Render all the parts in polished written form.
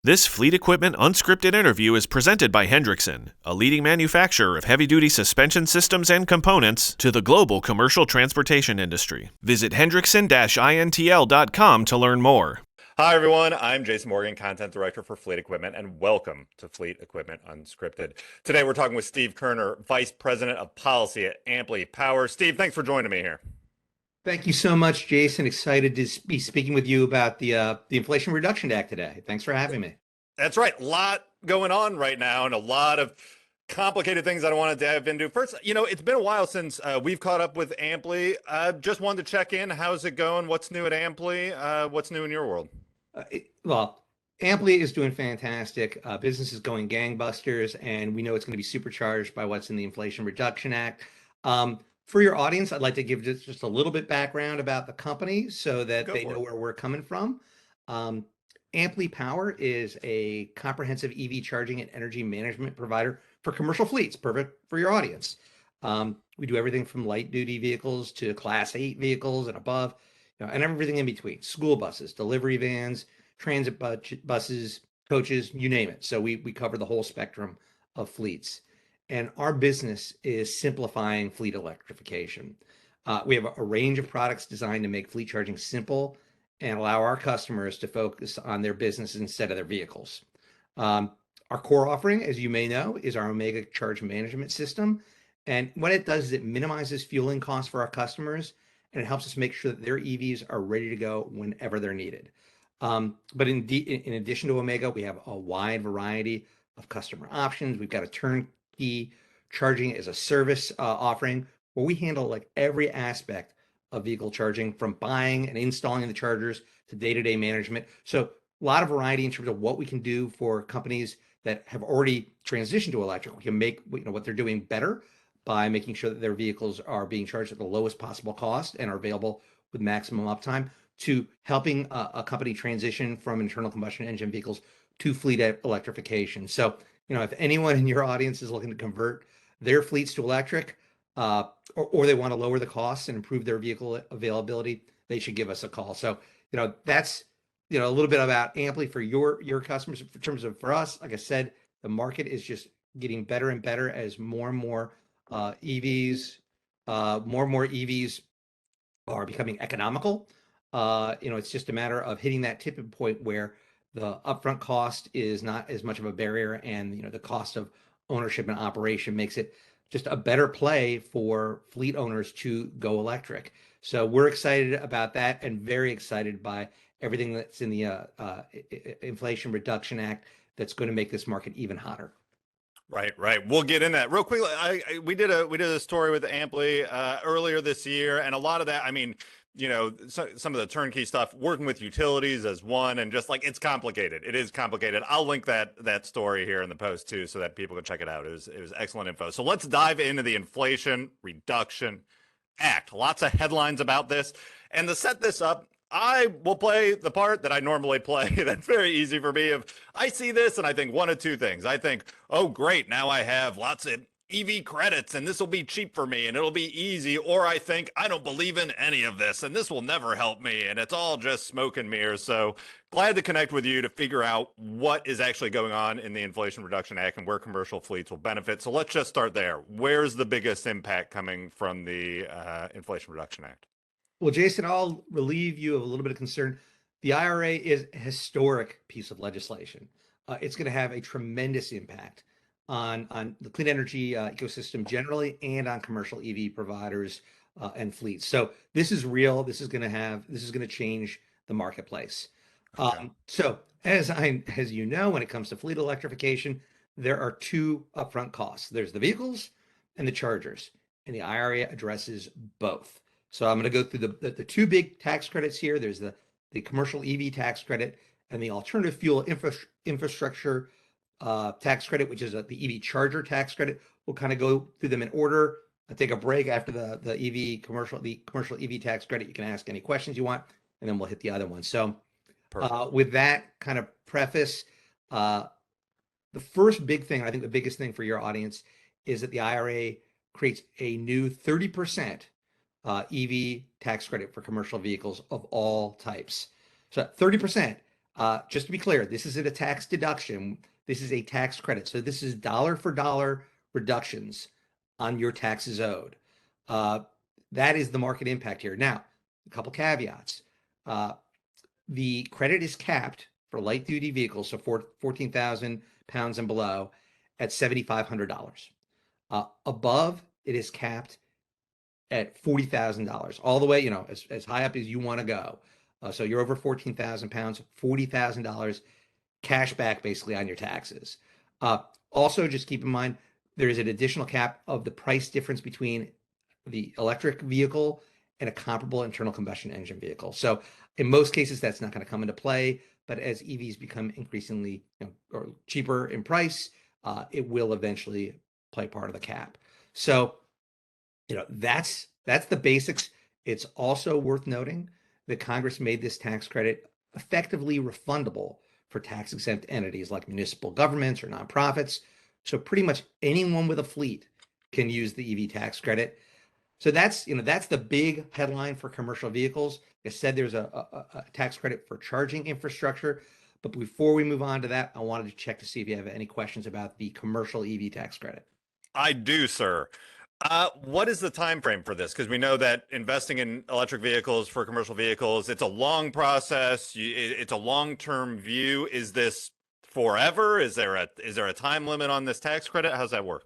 This Fleet Equipment Unscripted interview is presented by Hendrickson, a leading manufacturer of heavy-duty suspension systems and components to the global commercial transportation industry. Visit hendrickson-intl.com to learn more. Hi, everyone. I'm Jason Morgan, Content Director for Fleet Equipment, and welcome to Fleet Equipment Unscripted. Today, we're talking with Steve Koerner, Vice President of Policy at Amply Power. Steve, thanks for joining me here. Thank you so much, Jason. Excited to be speaking with you about the Inflation Reduction Act today. Thanks for having me. That's right. A lot going on right now and a lot of complicated things that I want to dive into. First, it's been a while since we've caught up with Amply. Just wanted to check in. How's it going? What's new at Amply? What's new in your world? Amply is doing fantastic. Business is going gangbusters, and we know it's going to be supercharged by what's in the Inflation Reduction Act. For your audience, I'd like to give just a little bit background about the company so that they know where we're coming from. Amply Power is a comprehensive EV charging and energy management provider for commercial fleets, perfect for your audience. We do everything from light duty vehicles to Class 8 vehicles and above, and everything in between, school buses, delivery vans, transit buses, coaches, you name it. So we cover the whole spectrum of fleets. And our business is simplifying fleet electrification. We have a range of products designed to make fleet charging simple and allow our customers to focus on their business instead of their vehicles. Our core offering, as you may know, is our Omega Charge Management System. And what it does is it minimizes fueling costs for our customers, and it helps us make sure that their EVs are ready to go whenever they're needed. But in addition to Omega, we have a wide variety of customer options. We've got a turnkey charging as a service offering where we handle like every aspect of vehicle charging, from buying and installing the chargers to day-to-day management. So a lot of variety in terms of what we can do for companies that have already transitioned to electric. We can make what they're doing better by making sure that their vehicles are being charged at the lowest possible cost and are available with maximum uptime, to helping a company transition from internal combustion engine vehicles to fleet electrification. So if anyone in your audience is looking to convert their fleets to electric, or they want to lower the costs and improve their vehicle availability, they should give us a call. So, that's, a little bit about Amply for your customers. In terms of for us, like I said, the market is just getting better and better as more and more EVs are becoming economical. It's just a matter of hitting that tipping point where the upfront cost is not as much of a barrier, and the cost of ownership and operation makes it just a better play for fleet owners to go electric. So we're excited about that, and very excited by everything that's in the Inflation Reduction Act that's going to make this market even hotter. Right. We'll get in that real quickly. We did a story with Amply earlier this year, and a lot of that, some of the turnkey stuff, working with utilities as one, and just like it's complicated. It is complicated. I'll link that story here in the post too, so that people can check it out. It was excellent info. So let's dive into the Inflation Reduction Act. Lots of headlines about this, and to set this up, I will play the part that I normally play. That's very easy for me. If I see this and I think one of two things. I think, oh great, now I have lots of EV credits and this will be cheap for me and it'll be easy. Or I think I don't believe in any of this and this will never help me and it's all just smoke and mirrors. So glad to connect with you to figure out what is actually going on in the Inflation Reduction Act and where commercial fleets will benefit. So let's just start there. Where's the biggest impact coming from the Inflation Reduction Act? Well, Jason, I'll relieve you of a little bit of concern. The IRA is a historic piece of legislation. It's going to have a tremendous impact on the clean energy ecosystem generally, and on commercial EV providers and fleets. So this is real. This is going to change the marketplace. Okay. So as you know, when it comes to fleet electrification, there are two upfront costs. There's the vehicles and the chargers, and the IRA addresses both. So I'm going to go through the two big tax credits here. There's the commercial EV tax credit and the alternative fuel infrastructure tax credit, which is the EV charger tax credit. We'll kind of go through them in order. I'll take a break after the commercial EV tax credit. You can ask any questions you want, and then we'll hit the other one. So with that kind of preface, the first big thing, I think the biggest thing for your audience, is that the IRA creates a new 30% EV tax credit for commercial vehicles of all types. So 30%, Just to be clear, this isn't a tax deduction. This is a tax credit. So this is dollar for dollar reductions on your taxes owed. Uh, that is the market impact here. Now, a couple caveats. The credit is capped for light duty vehicles, so 14,000 pounds and below, at $7,500. Above, it is capped at $40,000, all the way, as high up as you want to go. So you're over 14,000 pounds, $40,000 cash back basically on your taxes. Also, just keep in mind, there is an additional cap of the price difference between the electric vehicle and a comparable internal combustion engine vehicle. So in most cases, that's not going to come into play, but as EVs become increasingly or cheaper in price, it will eventually play part of the cap. So that's the basics. It's also worth noting that Congress made this tax credit effectively refundable for tax exempt entities like municipal governments or nonprofits. So pretty much anyone with a fleet can use the EV tax credit. So that's the big headline for commercial vehicles. Like I said, there's a tax credit for charging infrastructure. But before we move on to that, I wanted to check to see if you have any questions about the commercial EV tax credit. I do, sir. What is the time frame for this? Because we know that investing in electric vehicles for commercial vehicles, it's a long process. It's a long-term view. Is this forever? Is there a time limit on this tax credit? How's that work?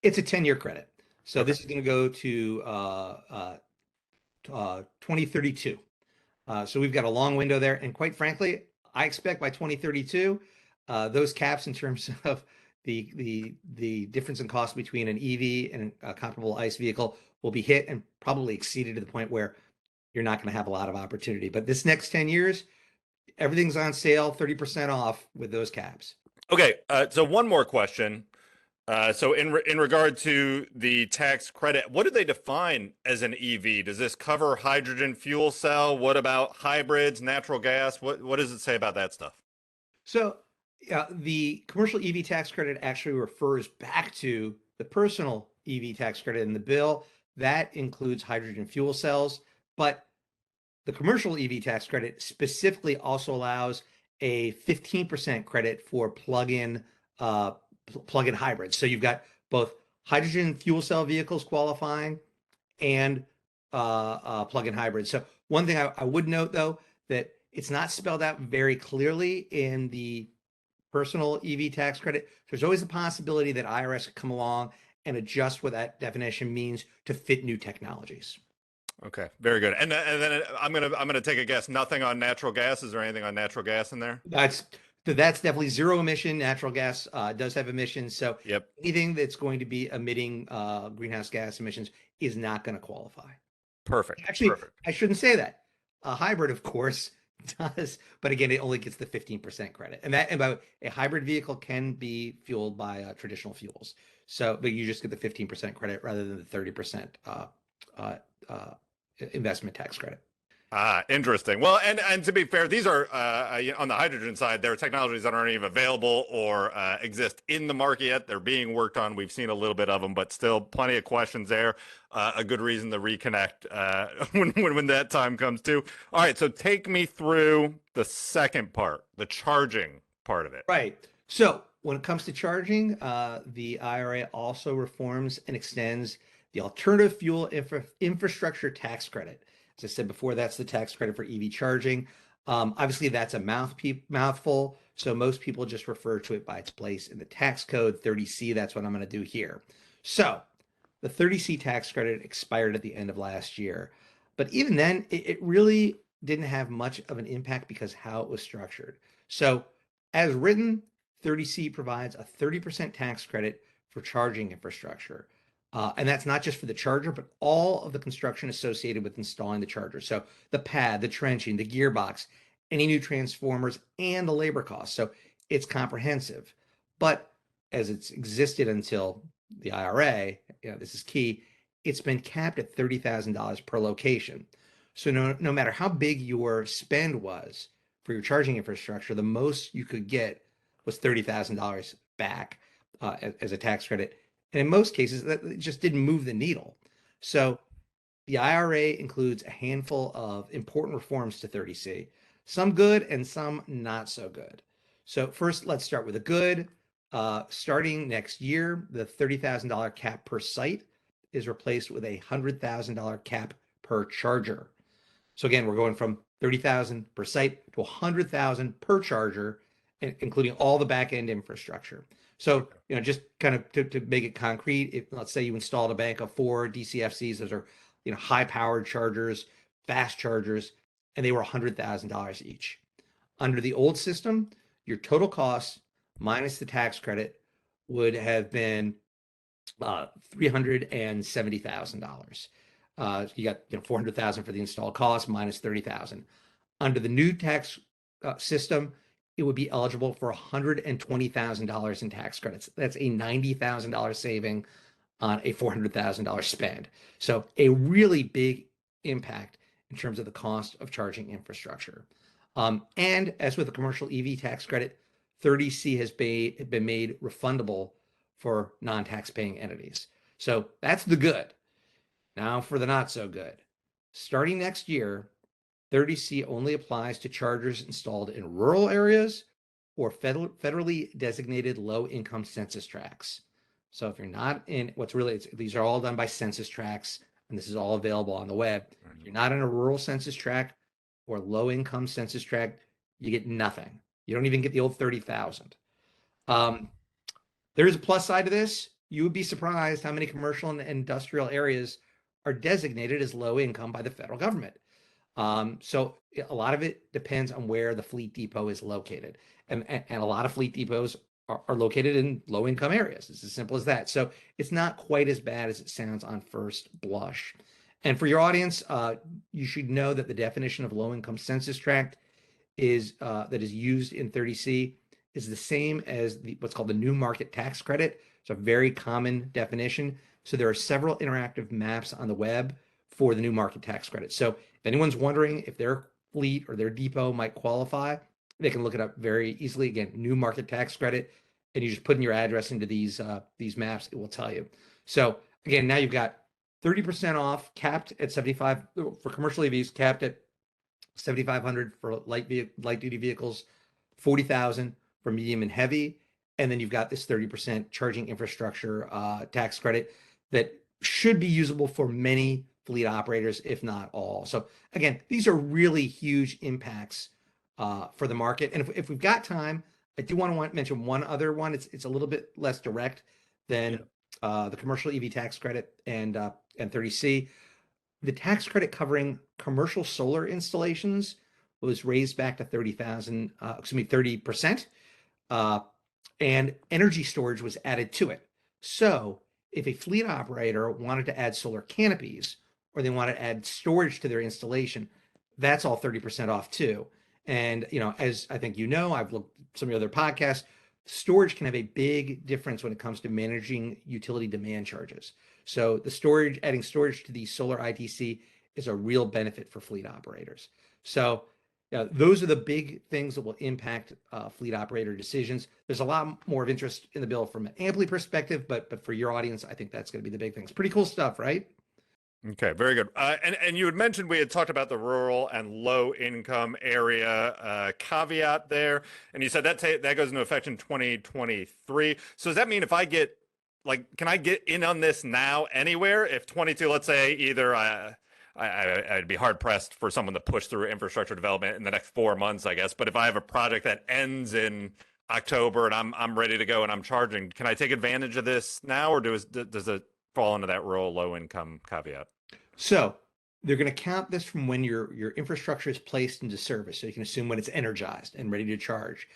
It's a 10-year credit. So Okay. this is going to go to 2032. So we've got a long window there. And quite frankly, I expect by 2032, those caps in terms of the difference in cost between an EV and a comparable ICE vehicle will be hit and probably exceeded to the point where you're not going to have a lot of opportunity. But this next 10 years, everything's on sale, 30% off with those caps. Okay. So one more question. So in regard to the tax credit, what do they define as an EV? Does this cover hydrogen fuel cell? What about hybrids, natural gas? What does it say about that stuff? So the commercial EV tax credit actually refers back to the personal EV tax credit in the bill. That includes hydrogen fuel cells, but the commercial EV tax credit specifically also allows a 15% credit for plug-in hybrids. So you've got both hydrogen fuel cell vehicles qualifying and plug-in hybrids. So one thing I would note, though, that it's not spelled out very clearly in the personal EV tax credit. There's always the possibility that IRS could come along and adjust what that definition means to fit new technologies. Okay, very good. And then I'm gonna take a guess. Nothing on natural gas. Is there anything on natural gas in there? That's definitely zero emission. Natural gas does have emissions. So Yep. anything that's going to be emitting greenhouse gas emissions is not going to qualify. Perfect. Actually, Perfect. I shouldn't say that. A hybrid, of course, does, but again, it only gets the 15% credit. And a hybrid vehicle can be fueled by traditional fuels. So, but you just get the 15% credit rather than the 30% investment tax credit. Interesting. Well, and to be fair, these are on the hydrogen side, there are technologies that aren't even available or exist in the market yet. They're being worked on. We've seen a little bit of them, but still plenty of questions there. A good reason to reconnect when that time comes too. All right, so take me through the second part, the charging part of it. Right. So when it comes to charging, the IRA also reforms and extends the alternative fuel infrastructure tax credit. As I said before, that's the tax credit for EV charging. Obviously, that's a mouthful, so most people just refer to it by its place in the tax code, 30C. That's what I'm going to do here. So the 30C tax credit expired at the end of last year, but even then, it really didn't have much of an impact because how it was structured. So as written, 30C provides a 30% tax credit for charging infrastructure. And that's not just for the charger, but all of the construction associated with installing the charger. So the pad, the trenching, the gearbox, any new transformers, and the labor costs. So it's comprehensive. But as it's existed until the IRA, this is key, it's been capped at $30,000 per location. So no matter how big your spend was for your charging infrastructure, the most you could get was $30,000 back as a tax credit. And in most cases, that just didn't move the needle. So the IRA includes a handful of important reforms to 30C. some good and some not so good. So first, let's start with the good. Starting next year, the $30,000 cap per site is replaced with a $100,000 cap per charger. So again, we're going from 30,000 per site to 100,000 per charger, including all the back end infrastructure. So, just kind of to make it concrete, if let's say you installed a bank of 4 DCFCs, those are, high powered chargers, fast chargers, and they were $100,000 each. Under the old system, your total cost minus the tax credit would have been $370,000. You got 400,000 for the installed cost minus 30,000. Under the new tax system, it would be eligible for $120,000 in tax credits. That's a $90,000 saving on a $400,000 spend. So a really big impact in terms of the cost of charging infrastructure. And as with the commercial EV tax credit, 30C has been made refundable for non-tax paying entities. So that's the good. Now for the not so good. Starting next year, 30C only applies to chargers installed in rural areas or federally designated low-income census tracts. So if you're not in these are all done by census tracts, and this is all available on the web. If you're not in a rural census tract or low-income census tract, you get nothing. You don't even get the old 30,000. There is a plus side to this. You would be surprised how many commercial and industrial areas are designated as low income by the federal government. So a lot of it depends on where the fleet depot is located. And a lot of fleet depots are located in low income areas. It's as simple as that. So it's not quite as bad as it sounds on first blush. And for your audience, you should know that the definition of low income census tract that is used in 30C is the same as what's called the new market tax credit. It's a very common definition. So there are several interactive maps on the web for the new market tax credit. So if anyone's wondering if their fleet or their depot might qualify, they can look it up very easily. Again, new market tax credit, and you just put in your address into these maps. It will tell you. So again, now you've got 30% off, capped at 75 for commercial EVs, capped at 7,500 for light duty vehicles, 40,000 for medium and heavy, and then you've got this 30% charging infrastructure tax credit that should be usable for many fleet operators, if not all. So again, these are really huge impacts for the market. And if we've got time, I do want to mention one other one. It's a little bit less direct than the commercial EV tax credit and 30C. The tax credit covering commercial solar installations was raised back to 30%, and energy storage was added to it. So if a fleet operator wanted to add solar canopies or they want to add storage to their installation, that's all 30% off too. And, as I think I've looked at some of the other podcasts, storage can have a big difference when it comes to managing utility demand charges. So adding storage to the solar ITC is a real benefit for fleet operators. So those are the big things that will impact fleet operator decisions. There's a lot more of interest in the bill from an Amply perspective, but for your audience, I think that's going to be the big things. Pretty cool stuff, right? Okay, very good. And you had mentioned we had talked about the rural and low income area caveat there, and you said that goes into effect in 2023. So does that mean if I get can I get in on this now anywhere? If 22, let's say either I'd be hard pressed for someone to push through infrastructure development in the next 4 months, I guess. But if I have a project that ends in October and I'm ready to go and I'm charging, can I take advantage of this now, or does it fall into that rural low income caveat? So they're going to count this from when your infrastructure is placed into service. So you can assume when it's energized and ready to charge.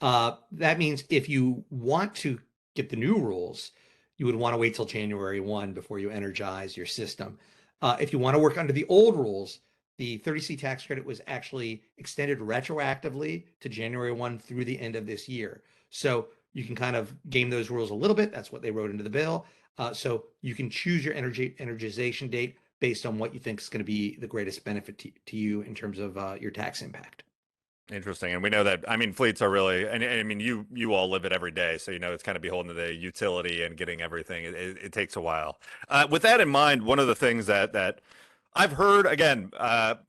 That means if you want to get the new rules, you would want to wait till January 1 before you energize your system. If you want to work under the old rules, the 30C tax credit was actually extended retroactively to January 1 through the end of this year. So you can kind of game those rules a little bit. That's what they wrote into the bill. So you can choose your energization date based on what you think is going to be the greatest benefit to you in terms of your tax impact. Interesting. And we know that, fleets are really, and you all live it every day. So, it's kind of beholden to the utility and getting everything. It takes a while. With that in mind, one of the things that I've heard again,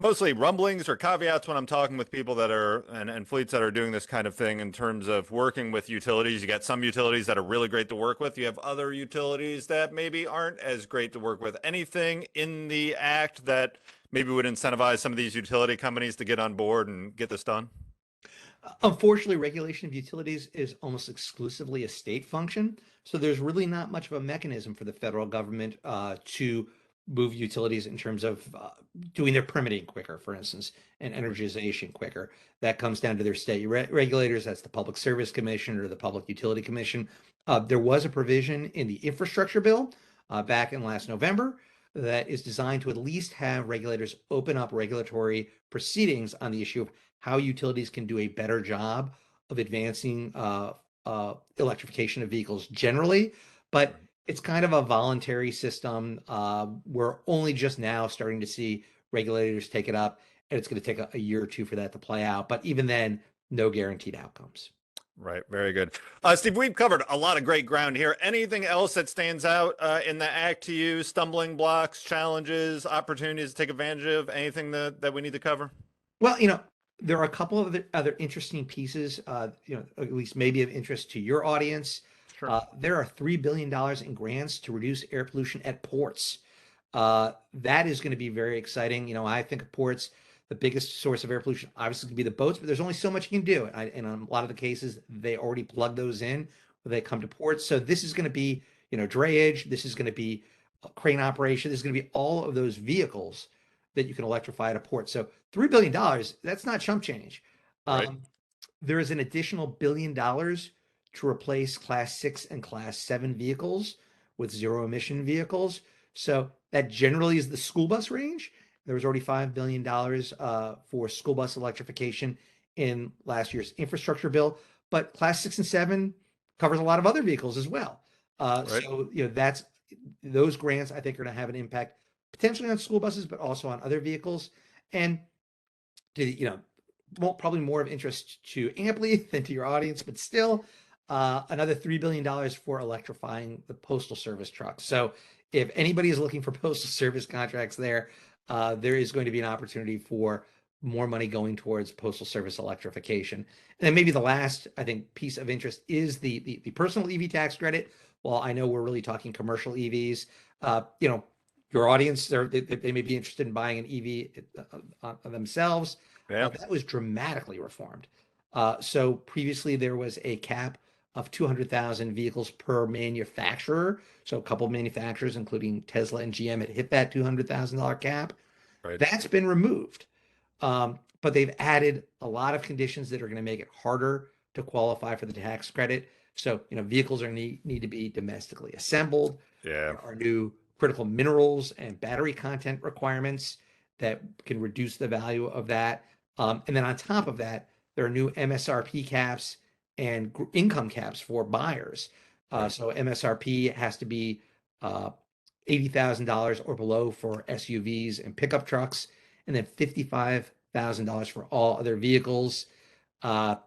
mostly rumblings or caveats when I'm talking with people that are and fleets that are doing this kind of thing in terms of working with utilities. You got some utilities that are really great to work with. You have other utilities that maybe aren't as great to work with. Anything in the act that maybe would incentivize some of these utility companies to get on board and get this done? Unfortunately, regulation of utilities is almost exclusively a state function. So there's really not much of a mechanism for the federal government to move utilities in terms of doing their permitting quicker, for instance, and energization quicker. That comes down to their state regulators. That's the Public Service Commission or the Public Utility Commission. There was a provision in the infrastructure bill back in last November that is designed to at least have regulators open up regulatory proceedings on the issue of how utilities can do a better job of advancing electrification of vehicles generally. But it's kind of a voluntary system. We're only just now starting to see regulators take it up, and it's going to take a year or two for that to play out. But even then, no guaranteed outcomes. Right. Very good. Steve, we've covered a lot of great ground here. Anything else that stands out in the act to you? Stumbling blocks, challenges, opportunities to take advantage of? Anything that we need to cover? Well, there are a couple of other interesting pieces, at least maybe of interest to your audience. Sure. There are $3 billion in grants to reduce air pollution at ports. That is going to be very exciting. I think of ports, the biggest source of air pollution obviously can be the boats, but there's only so much you can do. And in a lot of the cases, they already plug those in when they come to ports. So this is going to be, drayage. This is going to be a crane operation. This is going to be all of those vehicles that you can electrify at a port. So $3 billion, that's not chump change. Right. There is an additional $1 billion to replace Class 6 and Class 7 vehicles with zero emission vehicles. So that generally is the school bus range. There was already $5 billion for school bus electrification in last year's infrastructure bill, but Class 6 and 7 covers a lot of other vehicles as well. Right. So, those grants I think are going to have an impact potentially on school buses, but also on other vehicles. And probably more of interest to Amply than to your audience, but still another $3 billion for electrifying the Postal Service trucks. So if anybody is looking for Postal Service contracts there is going to be an opportunity for more money going towards Postal Service electrification. And then maybe the last, I think, piece of interest is the personal EV tax credit. Well, I know we're really talking commercial EVs. Your audience, they may be interested in buying an EV themselves. Yeah. That was dramatically reformed. So previously there was a cap of 200,000 vehicles per manufacturer. So a couple of manufacturers, including Tesla and GM, had hit that $200,000 cap. Right. That's been removed. But they've added a lot of conditions that are going to make it harder to qualify for the tax credit. So, vehicles need to be domestically assembled. Yeah. There are new critical minerals and battery content requirements that can reduce the value of that. And then on top of that, there are new MSRP caps and income caps for buyers. So MSRP has to be $80,000 or below for SUVs and pickup trucks, and then $55,000 for all other vehicles. And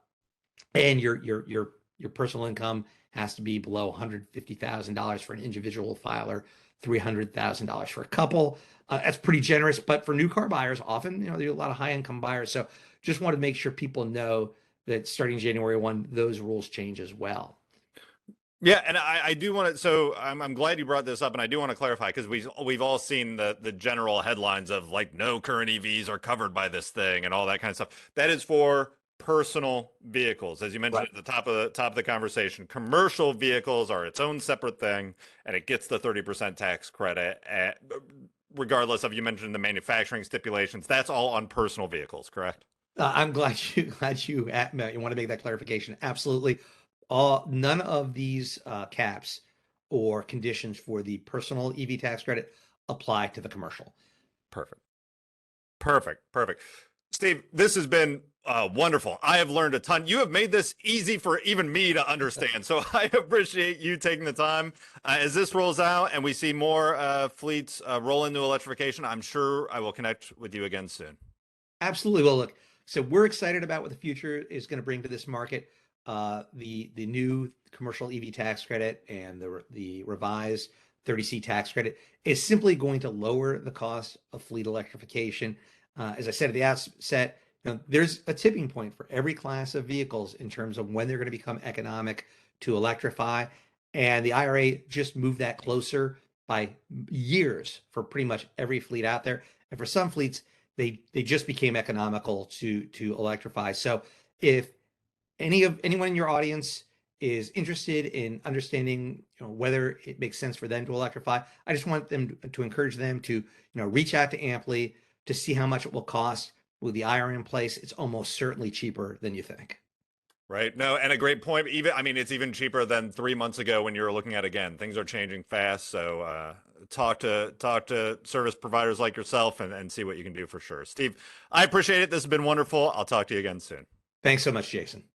your personal income has to be below $150,000 for an individual filer, $300,000 for a couple. That's pretty generous, but for new car buyers, often, there are a lot of high income buyers. So just wanted to make sure people know that starting January 1, those rules change as well. Yeah, and I do want to. So I'm glad you brought this up, and I do want to clarify because we've all seen the general headlines of like no current EVs are covered by this thing and all that kind of stuff. That is for personal vehicles, as you mentioned Right. at the top of the conversation. Commercial vehicles are its own separate thing, and it gets the 30% tax credit, regardless of, you mentioned the manufacturing stipulations. That's all on personal vehicles, correct? I'm glad you want to make that clarification. Absolutely. None of these caps or conditions for the personal EV tax credit apply to the commercial. Perfect. Steve, this has been wonderful. I have learned a ton. You have made this easy for even me to understand. So I appreciate you taking the time. As this rolls out and we see more fleets roll into electrification, I'm sure I will connect with you again soon. Absolutely. Well, look, so we're excited about what the future is going to bring to this market. The new commercial EV tax credit and the revised 30C tax credit is simply going to lower the cost of fleet electrification. As I said at the outset, there's a tipping point for every class of vehicles in terms of when they're going to become economic to electrify. And the IRA just moved that closer by years for pretty much every fleet out there. And for some fleets, they just became economical to electrify. So if anyone in your audience is interested in understanding whether it makes sense for them to electrify, I just want them to encourage them to reach out to Amply to see how much it will cost. With the IRA in place, it's almost certainly cheaper than you think. Right. No, and a great point. Even, I mean, it's even cheaper than 3 months ago when you were looking at, again, things are changing fast. So talk to service providers like yourself and see what you can do for sure. Steve, I appreciate it. This has been wonderful. I'll talk to you again soon. Thanks so much, Jason.